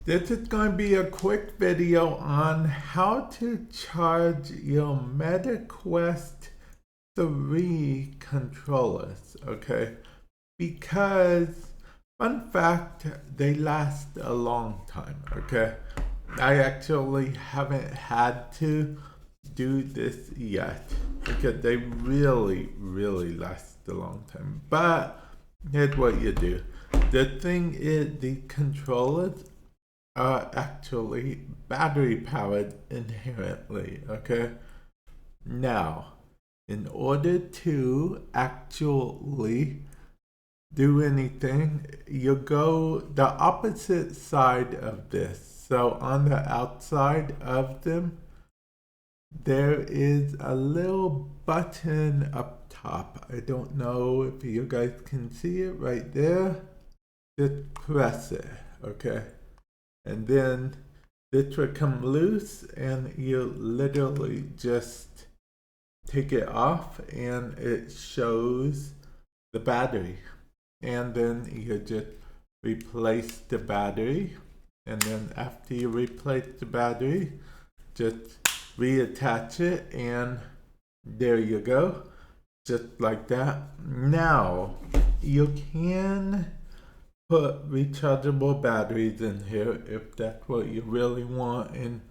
This is going to be a quick video on how to charge your MetaQuest 3 controllers, okay? Because, fun fact, they last a long time, okay? I actually haven't had to do this yet because they really last a long time. But here's what you do. The thing is, the controllers are actually battery powered inherently, okay? Now, in order to actually do anything, you go the opposite side of this. So on the outside of them, there is a little button up top. I don't know if you guys can see it right there. Just press it, okay? And then this will come loose and you literally just take it off and it shows the battery. And then you just replace the battery. And then after you replace the battery, just reattach it and there you go. Just like that. Now, you can put rechargeable batteries in here if that's what you really want and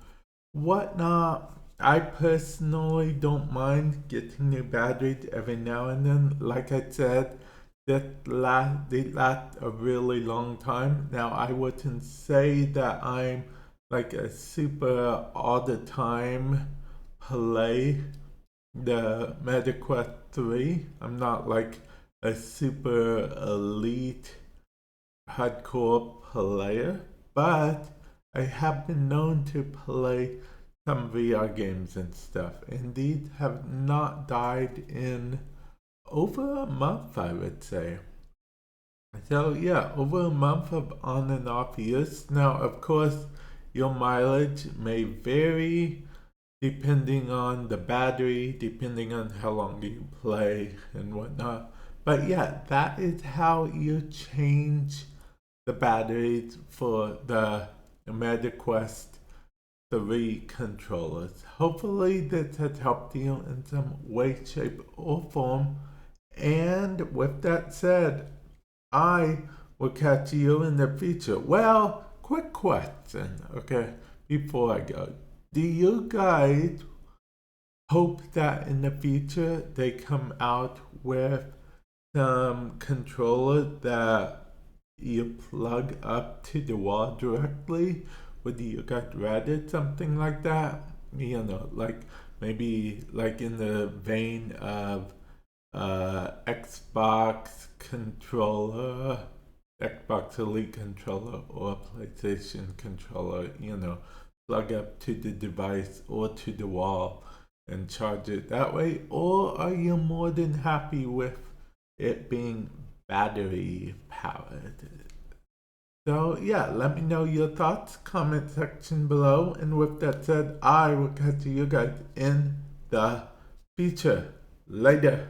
whatnot. I personally don't mind getting new batteries every now and then. Like I said, they last a really long time. Now I wouldn't say that I'm like a super all the time play the MetaQuest 3. I'm not like a super elite hardcore player, but I have been known to play some VR games and stuff, and these have not died in over a month, I would say. So yeah, over a month of on and off use. Now, of course, your mileage may vary depending on the battery, depending on how long you play and whatnot. But yeah, that is how you change the batteries for the MetaQuest 3 controllers. Hopefully this has helped you in some way, shape, or form. And with that said, I will catch you in the future. Well, quick question, okay, before I go. Do you guys hope that in the future they come out with some controller that you plug up to the wall directly? Would you guys rather something like that? You know, like maybe like in the vein of Xbox controller, Xbox Elite controller, or PlayStation controller, you know, plug up to the device or to the wall and charge it that way? Or are you more than happy with it being battery powered? So yeah, let me know your thoughts, comment section below, and with that said, I will catch you guys in the future. Later.